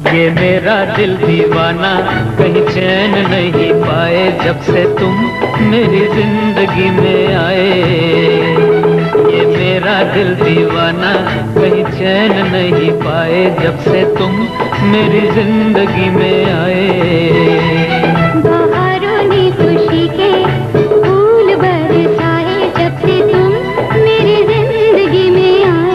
ये मेरा दिल दीवाना कहीं चैन नहीं पाए जब से तुम मेरी जिंदगी में आए। ये मेरा दिल दीवाना कहीं चैन नहीं पाए जब से तुम मेरी जिंदगी में आए। बहारों ने खुशी के फूल बरसाए जब से तुम मेरी जिंदगी में आए।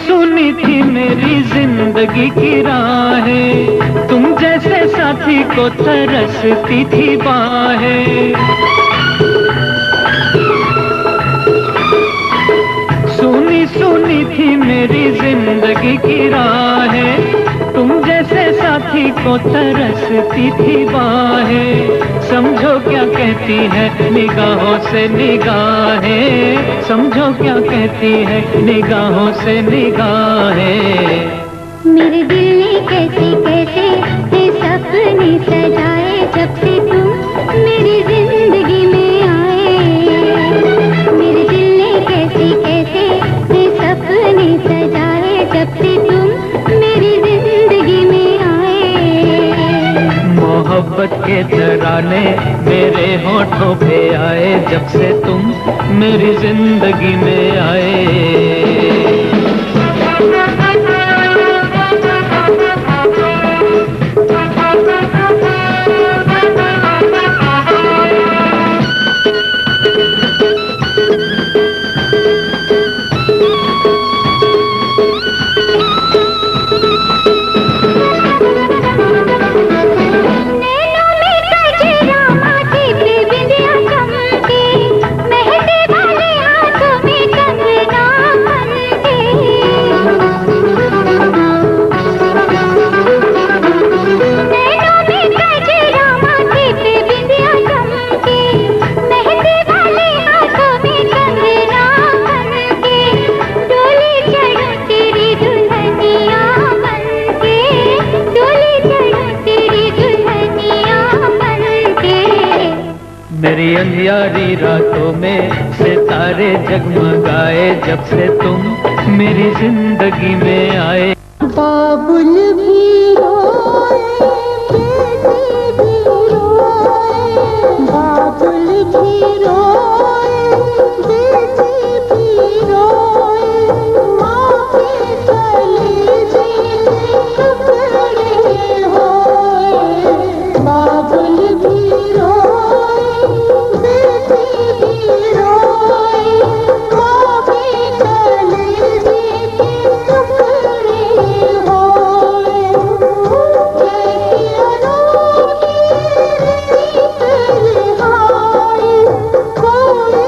सुनी थी मेरी जिंदगी की राहें, तुम जैसे साथी को तरसती थी बाहें। सुनी थी मेरी जिंदगी की राहें, तुम जैसे साथी को तरसती थी बाहें। समझो क्या कहती है निगाहों से निगाहें, समझो क्या कहती है निगाहों से निगाहें। मेरे दिल ने कैसे कैसे ये सपने सजाए जब से तुम मेरी जिंदगी में आए। मेरे दिल ने कैसे कैसे ये सपने सजाए जब से तुम मेरी जिंदगी में आए। मोहब्बत के तराने मेरे होठों पे आए जब से तुम मेरी जिंदगी में आए। मेरी अंधियारी रातों में सितारे जगमगाए जब से तुम मेरी जिंदगी में आए। बाबुल भी रोए, बेटी भी रोए, बाबुल भी रोए, बेटी भी रोए, माँ के कलेजे में टुकड़े होए। बाबुल भी रोए, बेटी भी रोए, माँ के कलेजे के टुकड़े होए। कैसी अनोखी रीत रिहाई, कोई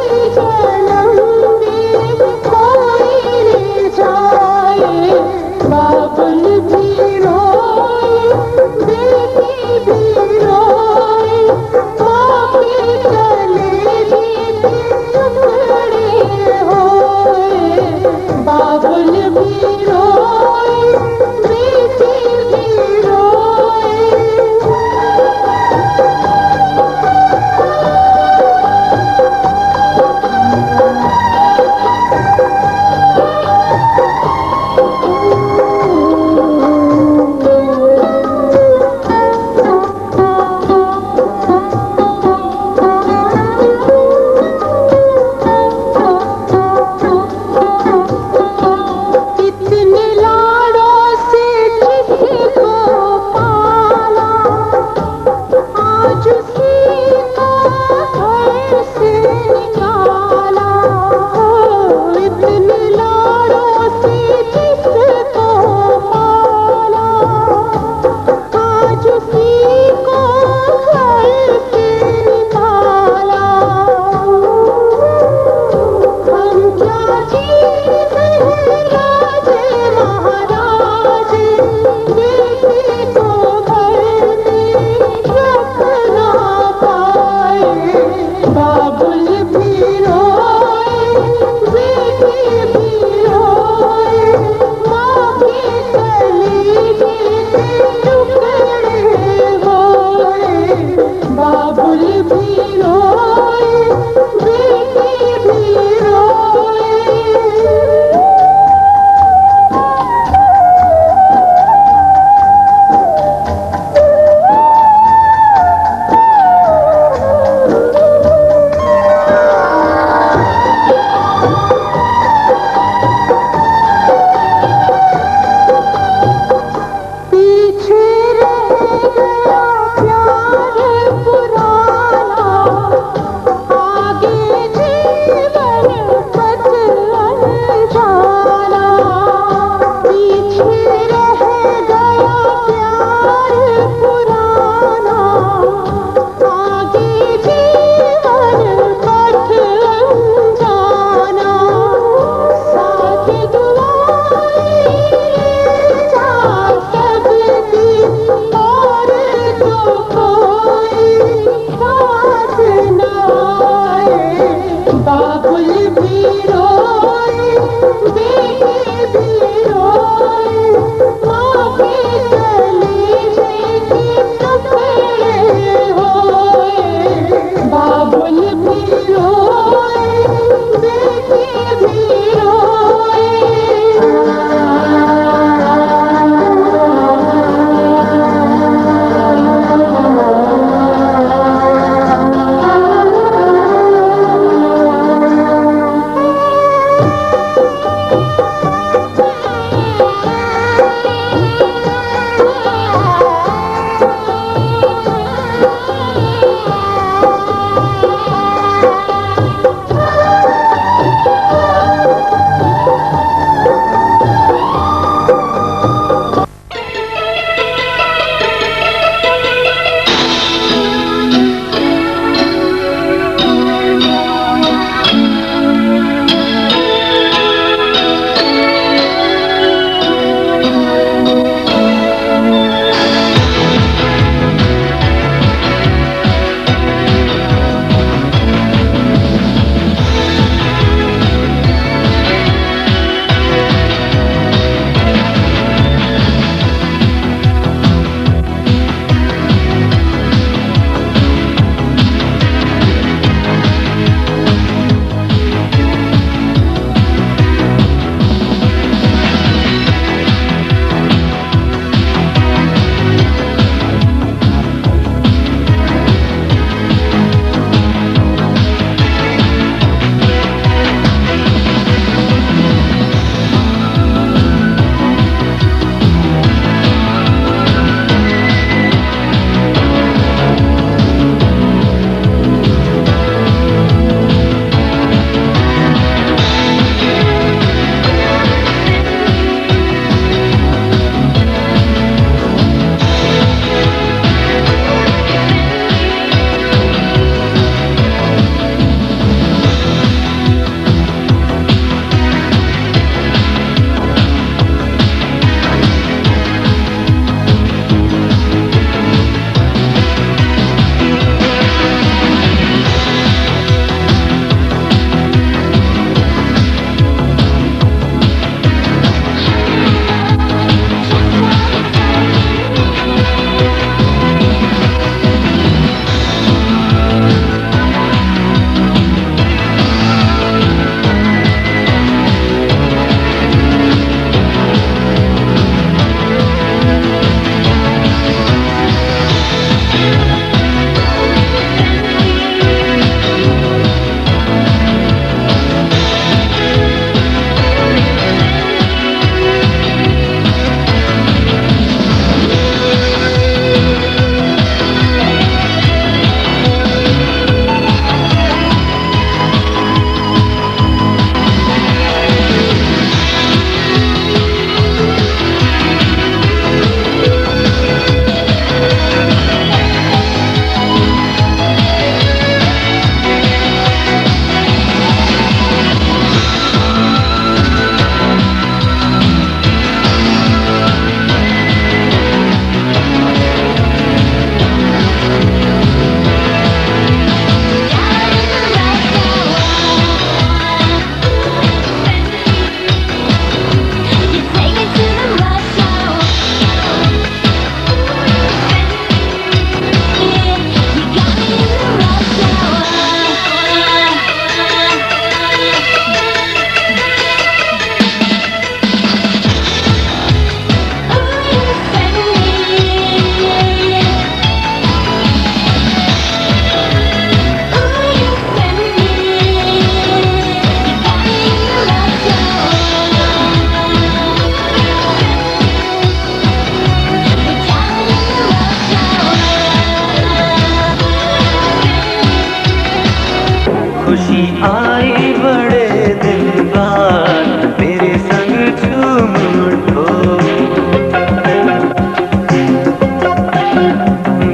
खुशी आई बड़े दिन बाद, मेरे संग झूम उठो।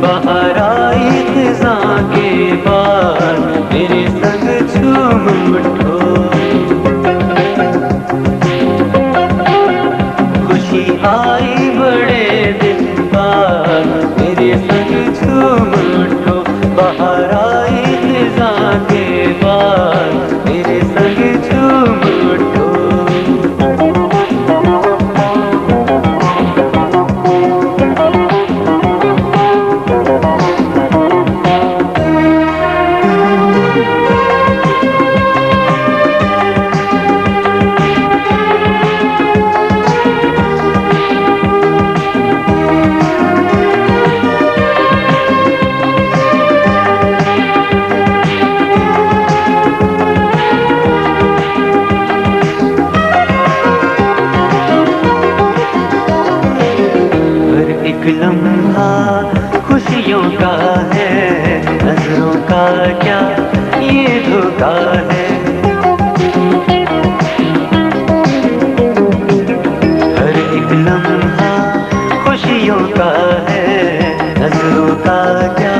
बाहर आई खिज़ां के बाद, मेरे संग झूम उठो। खुशी आई बड़े दिन बाद, मेरे संग झूम उठो। बाहर आई खिज़ां के बाद, मेरे संग झूम उठो। एक लम्हा खुशियों का है, नजरों का क्या ये धोखा है। हर एक लम्हा खुशियों का है, नजरों का क्या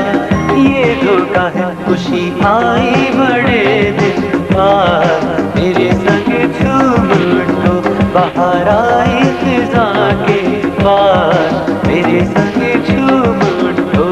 ये धोखा है। खुशी आई बड़े दिन बाद, मेरे संग झूम उठो। बाहर आई खिज़ां के बाद, मेरे संग झूम उठो।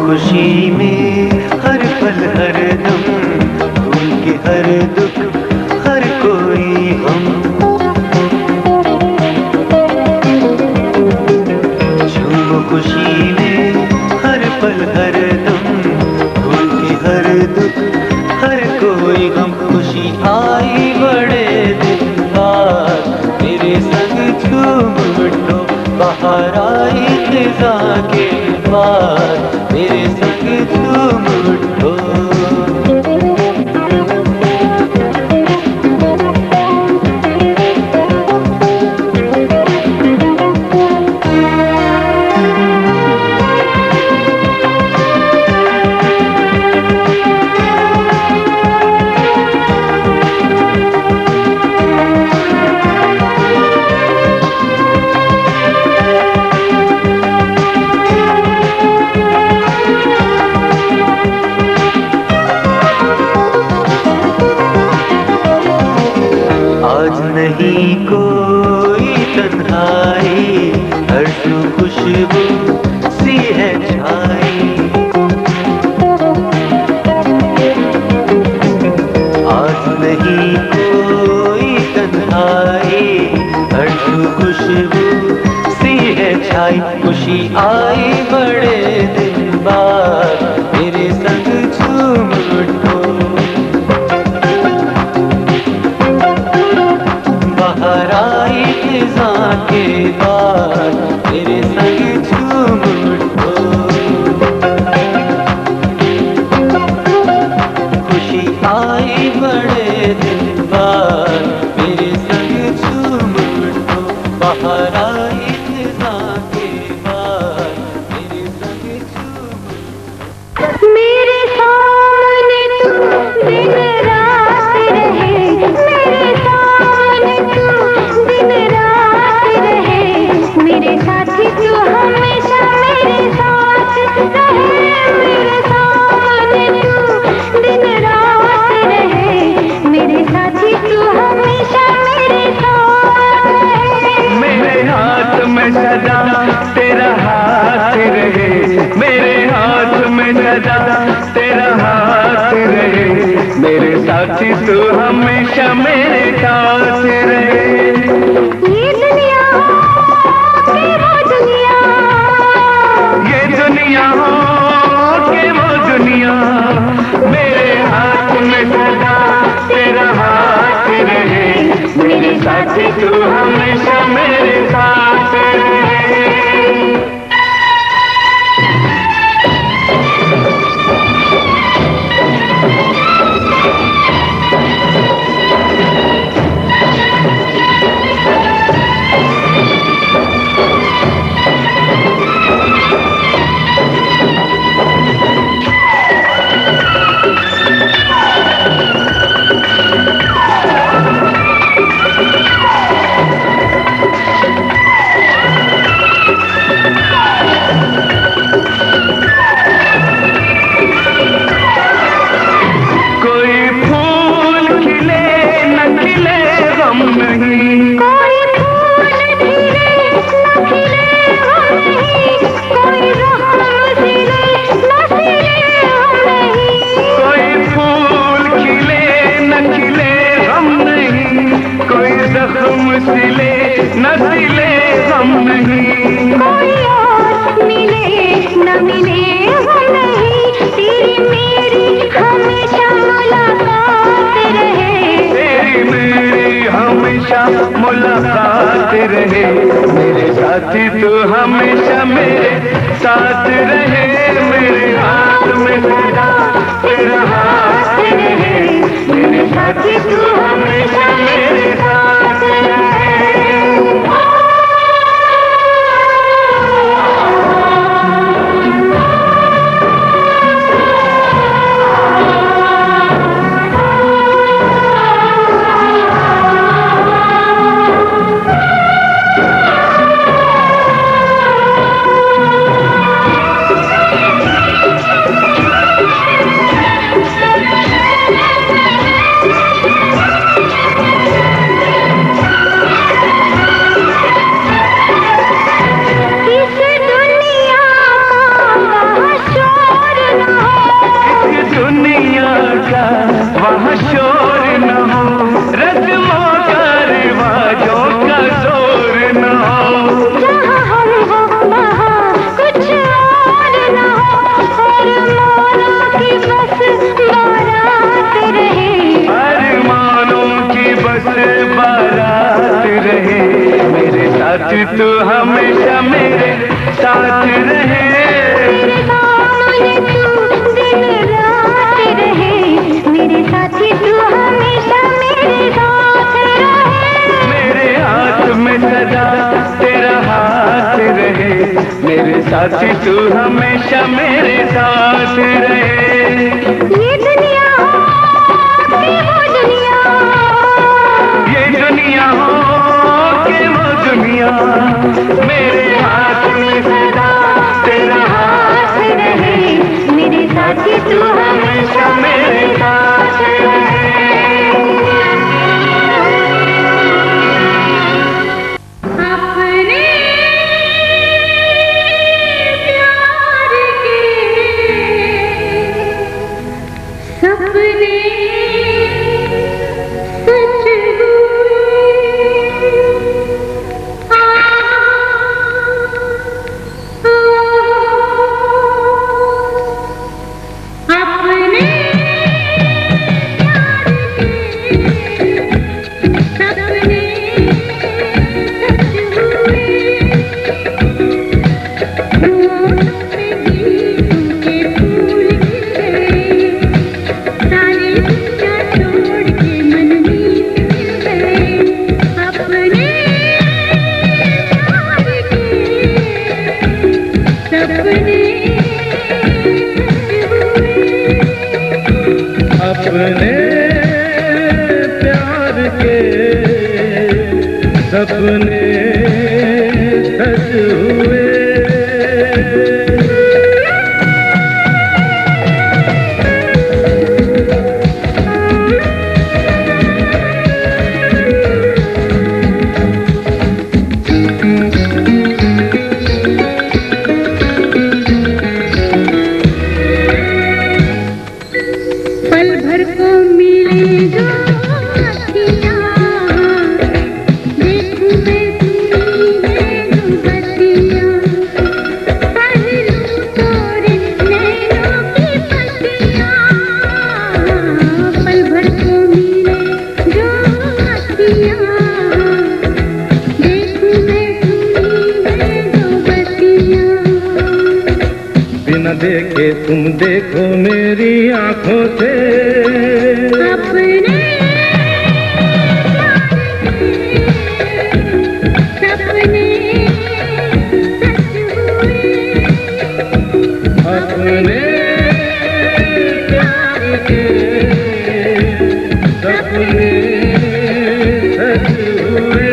खुशी में हर पल हर दम, भूल के हर दुख हर कोई हम। झूम खुशी में हर पल हर दम, भूल के हर दुख हर कोई हम। खुशी आई बड़े दिन बाद, मेरे संग झूम उठो। बाहर आई खिज़ां के बाद, मेरे संग झूम उठो। आज नहीं कोई तन्हाई, हर सू खुशबू सी है छाई। आज नहीं कोई तन्हाई, हर सू खुशबू सी है छाई। खुशी आई बड़े दिन बाद, मेरे संग झूम उठो। बाहर आई खिज़ां के बाद, मेरे संग झूम उठो। खुशी आई बड़े दिन बाद, मेरे संग झूम उठो। बाहर आई खिज़ां के बाद, मेरे संग झूम उठो। मेरे सामने तू दिन रात रहे, मेरे सामने तू दिन रात रहे। मेरे साथी तू हमेशा मेरे साथ रहे। मेरे सामने तू दिन रात रहे, मेरे साथी तू हमेशा मेरे साथ रहे। मेरे हाथ में सदा तेरा हाथ रहे, मेरे हाथ में सदा तेरा हाथ रहे। मेरे साथी तू हमेशा मेरे साथ रहे। ये दुनिया के वो दुनिया, ये दुनिया हो के वो दुनिया, मेरे हाथ में सदा तेरा हाथ रहे। मेरे साथी तू हमेशा मेरे साथ रहे। मुलाकात रहे। मेरे साथी तू हमेशा मेरे साथ रहे। मेरे हाथ में सदा तेरा हाथ रहे। मेरे साथी तू हमेशा मेरे साथ रहे। वहाँ शोर न हो, रस्मों का रिवाजों का जोर न हो। जहाँ हम हो वहाँ कुछ और न हो, अरमानों की बस बारात रहे। अरमानों की बस बारात रहे। मेरे साथ तू हमेशा मेरे साथ रहे। मेरे सामने तू दिन रात रहे। मेरे साथी तू हमेशा मेरे साथ रहे। मेरे हाथ में सदा तेरा हाथ रहे। मेरे साथी तू हमेशा मेरे साथ रहे। ये दुनिया की वो दुनिया, ये दुनिया हो के वो दुनिया, मेरे हाथ में सदा तेरा हाथ रहे। मेरे साथी तू हमेशा मेरे साथ रहे। अपने प्यार के सपने सच अपने प्यार के सपने सच हुए। पल भर को मिले जो देखे तुम देखो मेरी आंखों से अपने सपने सच हुए, अपने प्यार के सपने सच हुए।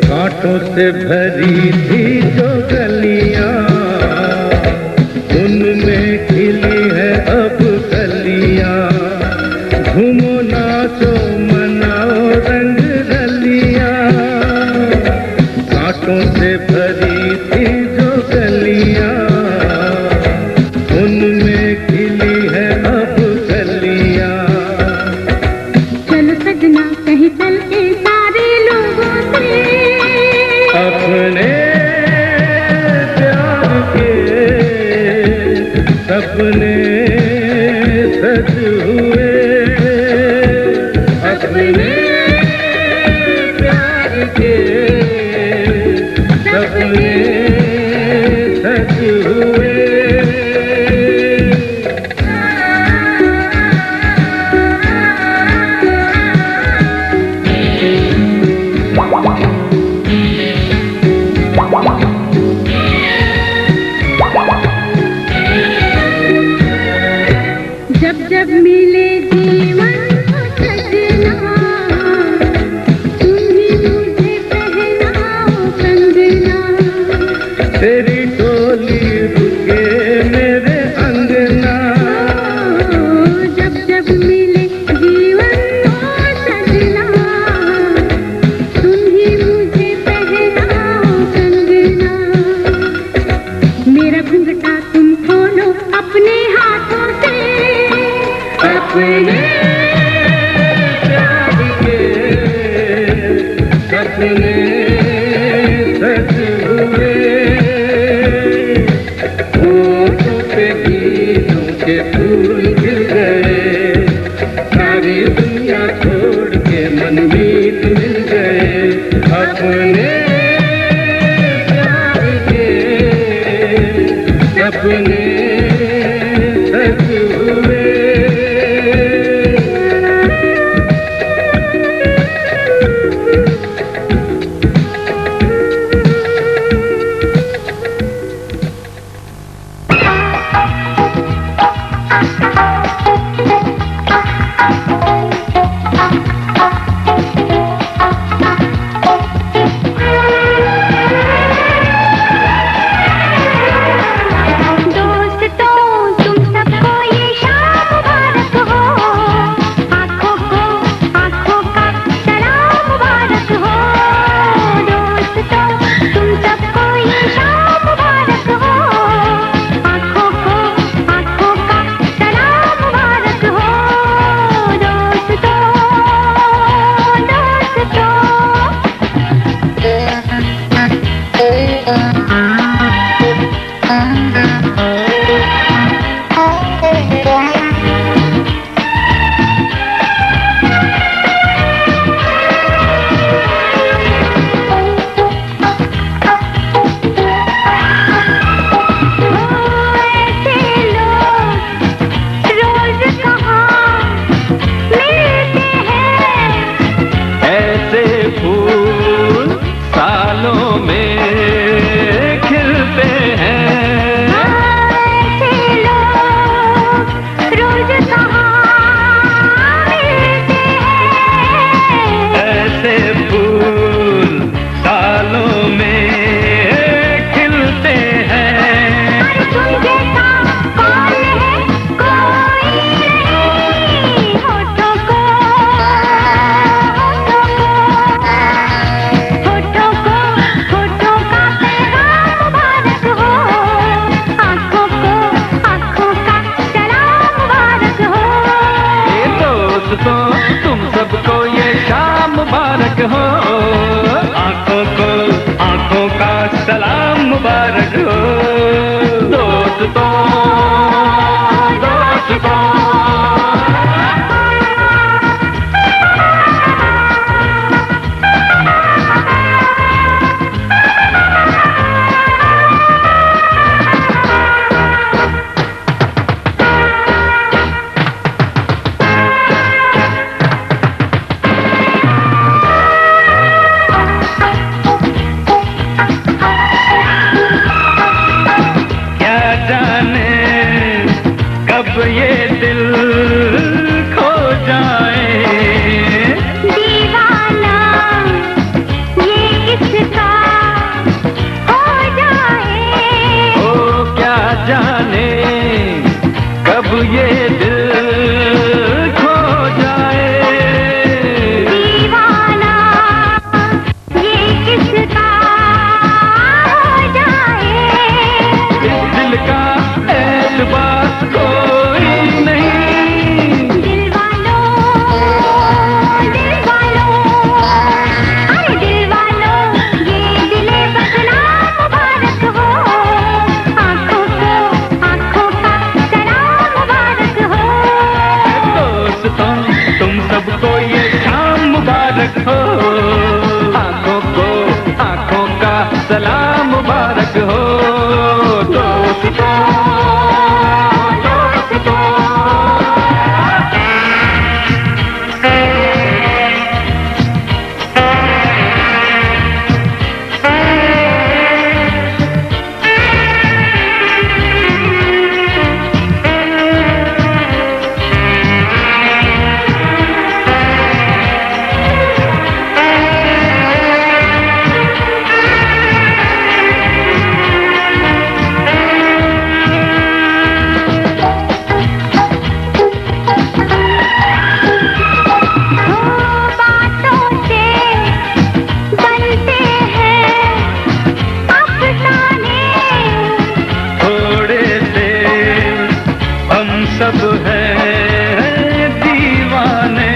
कांटों से भरी थी जो गलियां, उनमें खिली है अब कलियां। घूमो नाचो मनाओ रंग रलियां। कांटों से भरी थी जो गलियां, उनमें खिली है अब कलियां। चलो सजना कहीं चल के सारे लोगों से अपने प्यार के सपने सच हुए। अपने प्यार के सपने सच हुए। जब जब मिले जीवन को सजना, तुम ही मुझे पहनाओ कंगना। तेरी टोली रुके मेरे अंगना। जब जब मिले जीवन को सजना, तुम ही मुझे पहनाओ कंगना। मेरा घुंघटा तुम खोलो अपने हाथों से, अपने प्यार के सपने सच हुए। होठों पे गीतों के फूल खिल गए, सारी दुनिया छोड़ के मनमीत मिल गए। अपने प्यार के सपने सच हुए। दोस्तों दोस्तों ये दिल खो जाए दीवाना ये किसका हो जाए ओ क्या जाने कब ये दिल खो जाए दीवाना ये किसका हो जाए इस दिल का एतबार कोई नहीं दिल वालों अरे दिल वालों ये दिले बदनाम मुबारक हो आंखों का सलाम मुबारक हो दोस्तों तुम सबको ये शाम मुबारक हो आंखों का सलाम मुबारक हो दोस्तों सब है दीवाने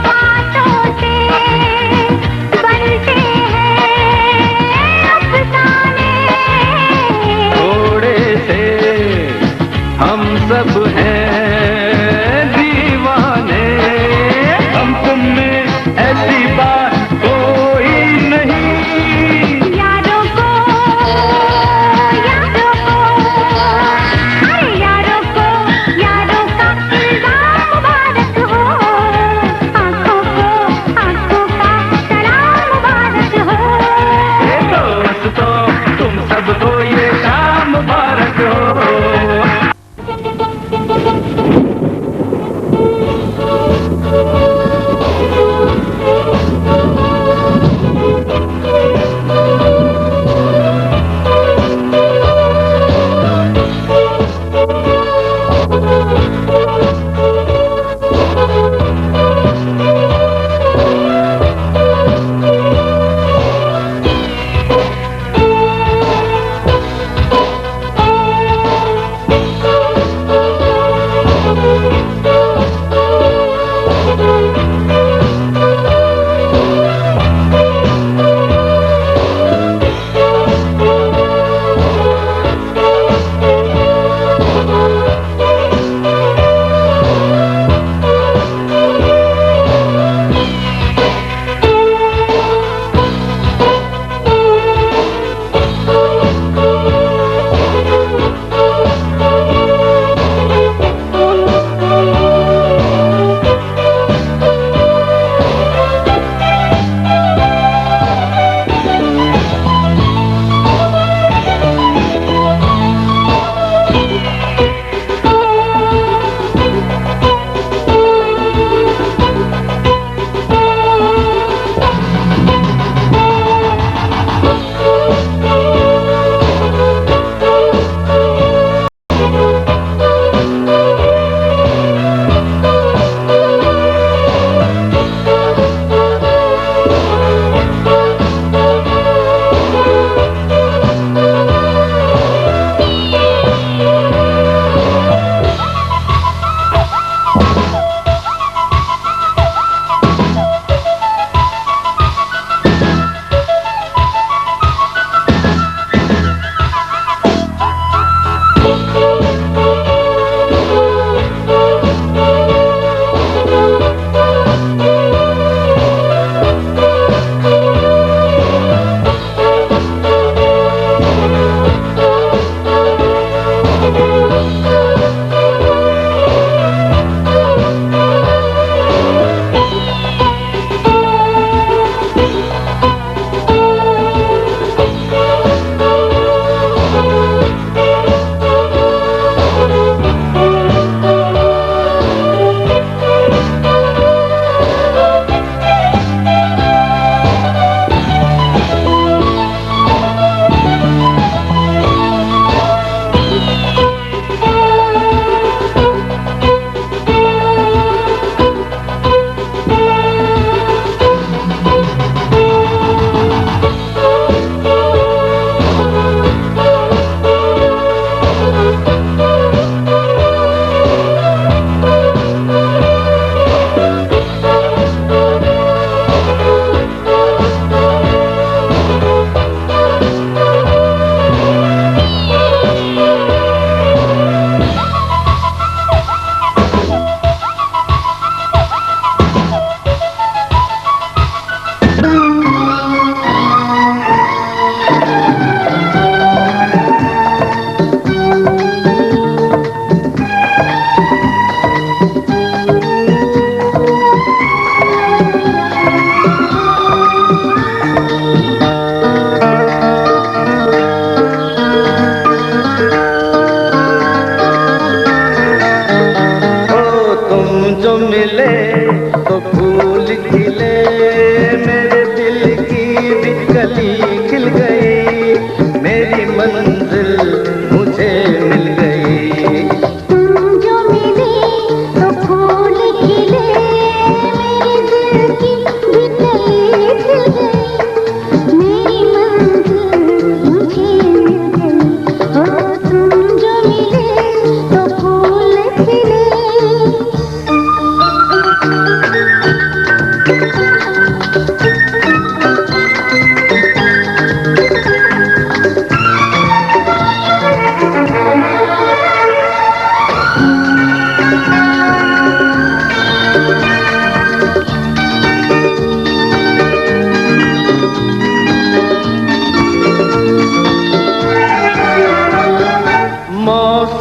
बातों से बनते हैं अफसाने थोड़े से हम सब हैं दीवाने हम तुम में ऐसी बात कोई नहीं यारों को अरे यारों का इल्जाम मुबारक हो आंखों का सलाम मुबारक हो दोस्तों तुम सबको ये शाम मुबारक हो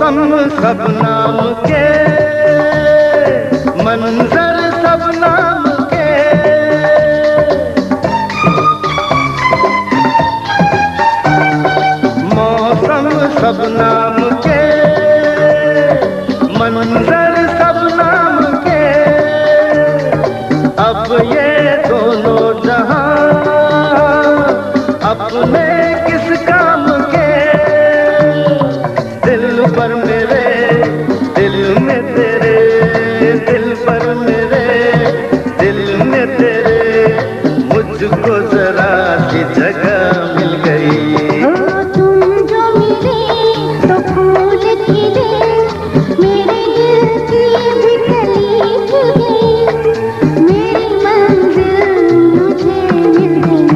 मौसम सब नाम के, मंजर सब नाम के, मौसम सब नाम के, मंजर सब नाम के, अब ये दोनों जहां अपने किस काम के। दिल पर मेरे, दिल में तेरे, दिल पर मेरे, दिल में तेरे, मुझको जरा सी जगह मिल गई। तुम जो मिले तो फूल खिले, मेरे दिल की भी कली खिल गई, मेरी मंजिल मुझे मिल गई।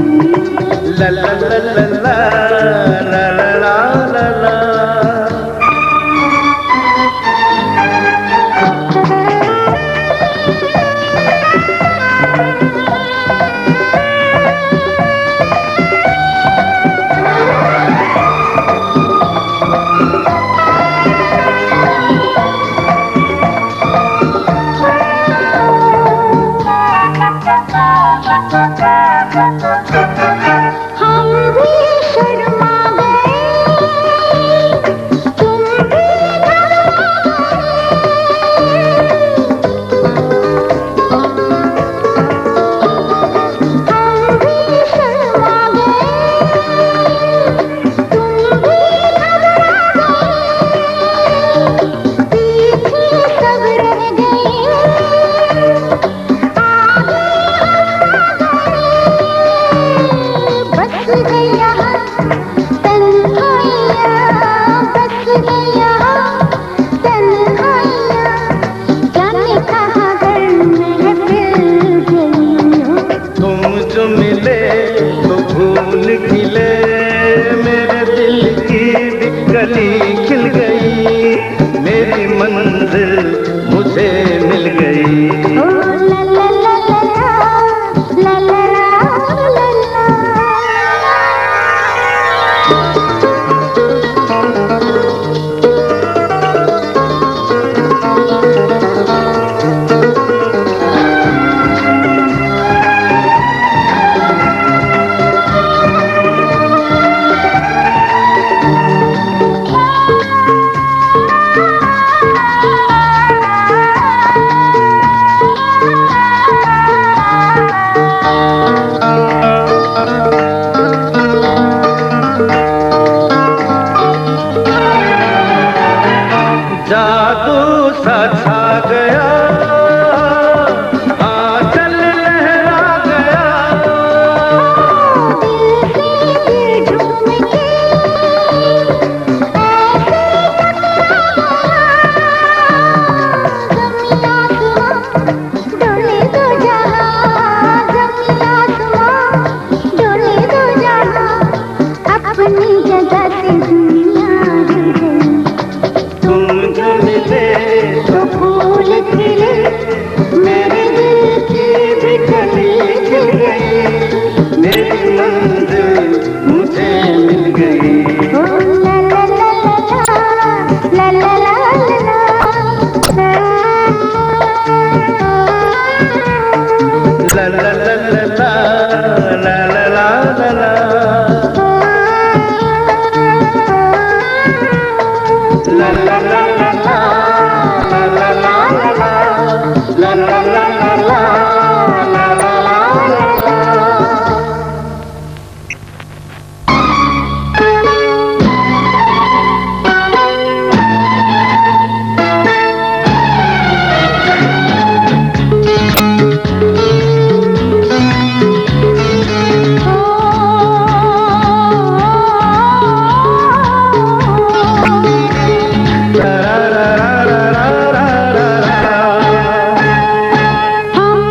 ला ला ला ला ला ला ला ला ला। हम भी शर्मा गए, तुम भी घबरा गए। हम भी शर्मा गए, तुम भी घबरा गए, पीछे सब रह गए, आगे बस गया तन्हाइयाँ, बस गया तन्हाइयाँ, जाने कहाँ घर महफिल गई हो। तुम जो मिले तो फूल खिले, मेरे दिल की भी कली खिल गई, मेरी मंजिल मुझे मिल गई। ओ ला ला ला ला ला ला ला ला ला। जादू सा छा गया, आंचल लहरा गया, दिल से दिल झूम के ऐसे टकरा गया, ज़मीं आसमां डोले दो जहां, ज़मीं आसमां डोले दो जहां, अपनी जगह से दुनिया हिल गई। तुम जो मिले तो फूल खिले, मेरे दिल की भी कली खिल गई, मेरी मंजिल मुझे मिल गई। ओ ला ला ला ला ला ला ला ला ला ला ला ला ला ला ला ला ला ला। La la la la la la la la la la la la la la la la la la। हम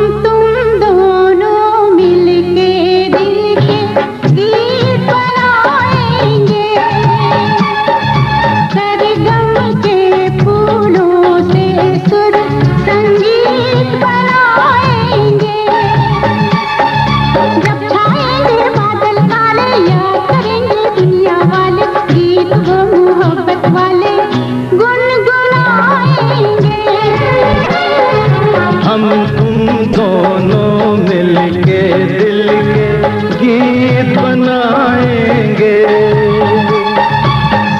हम तुम दोनों मिलके दिल के गीत बनाएंगे,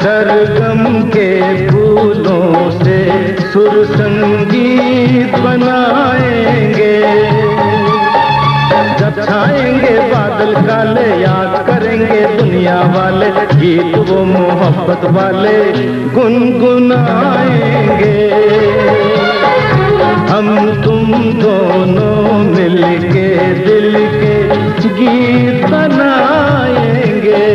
सरगम के फूलों से सुर संगीत बनाएंगे। जब छाएंगे बादल काले याद करेंगे दुनिया वाले, गीत वो मोहब्बत वाले गुनगुनाएंगे। हम तुम दोनों मिलके दिल के गीत बनाएंगे।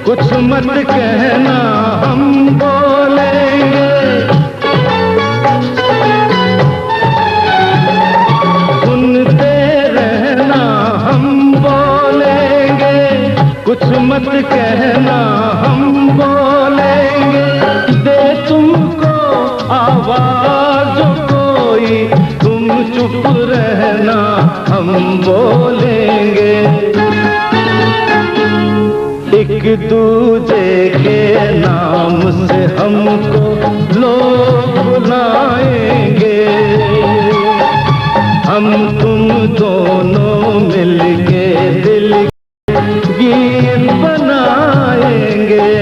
कुछ मत कहना हम बोलेंगे, सुनते रहना हम बोलेंगे। कुछ मत कहना हम बोलेंगे, दे तुमको आवाज कोई तुम चुप रहना हम बोलेंगे। एक दूजे के नाम से हमको लोग बुलाएंगे, हम तुम दोनों मिलके दिल गीत बनाएंगे।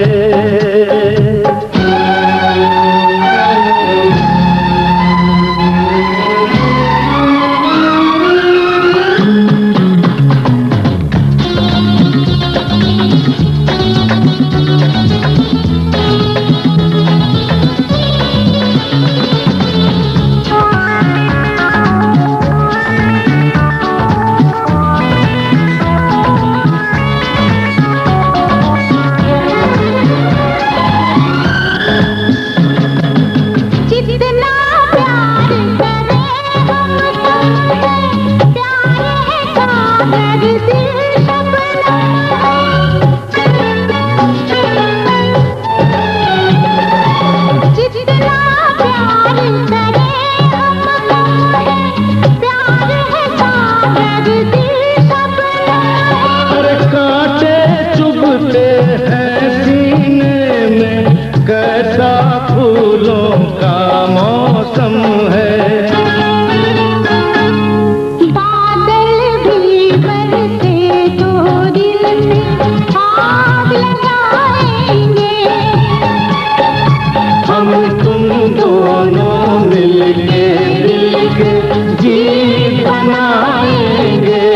कैसा फूलों का मौसम है, बादल भी बरसे तो दिल में आग लगाएंगे। हम तुम दोनों मिलके दिल के गीत बनाएंगे।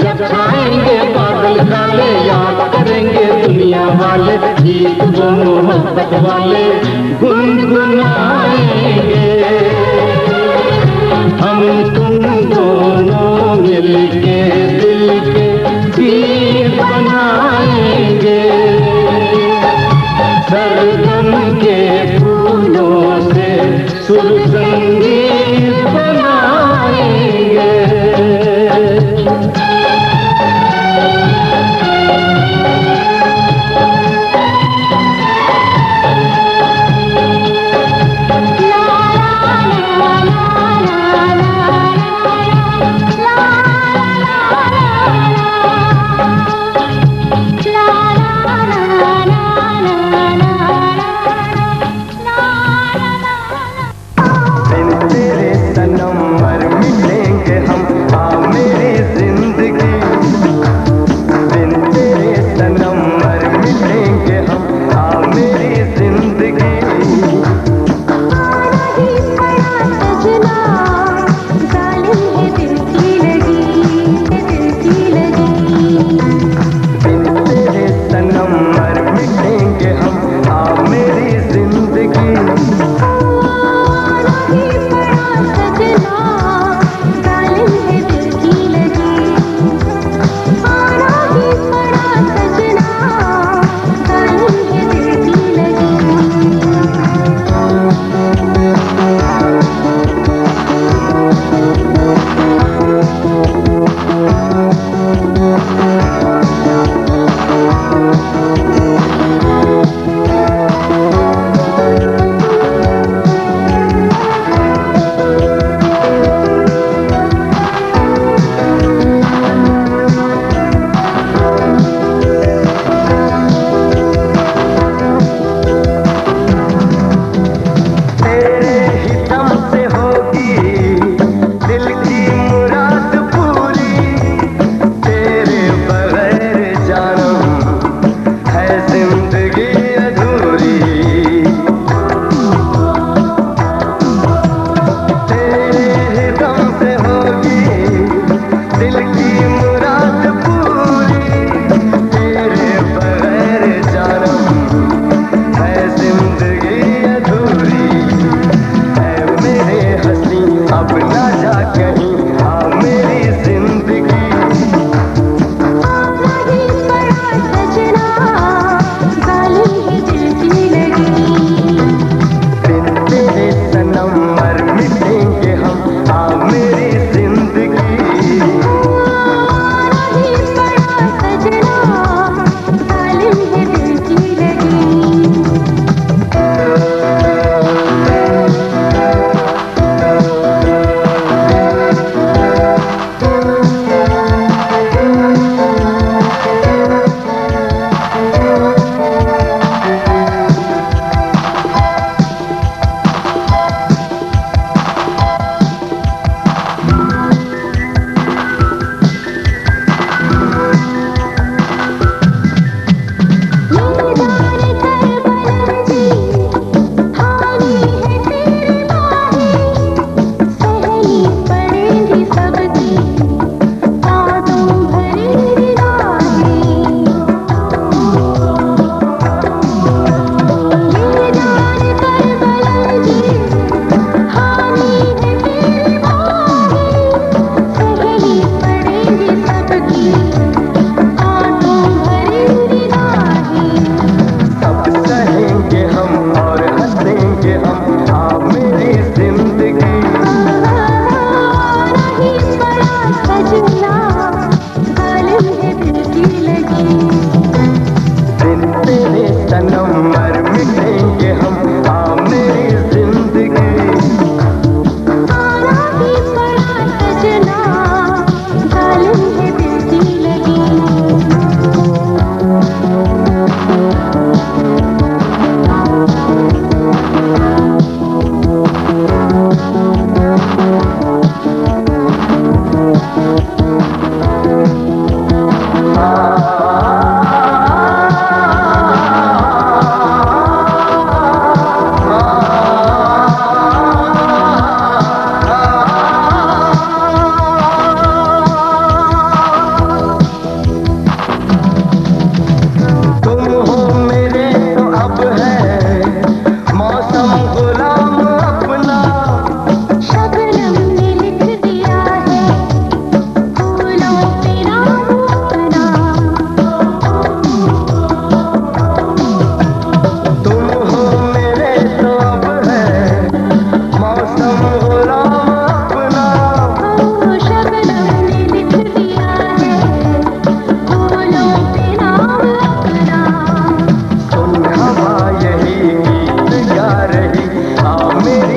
जब छाएंगे बादल काले याद करेंगे दुनिया वाले, गीत वो मोहब्बत वाले गुनगुनाएंगे। हम तुम दोनों मिलके दिल के गीत बनाएंगे, सरगम के फूलों से सुर संगीत बनाएंगे।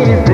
मेरी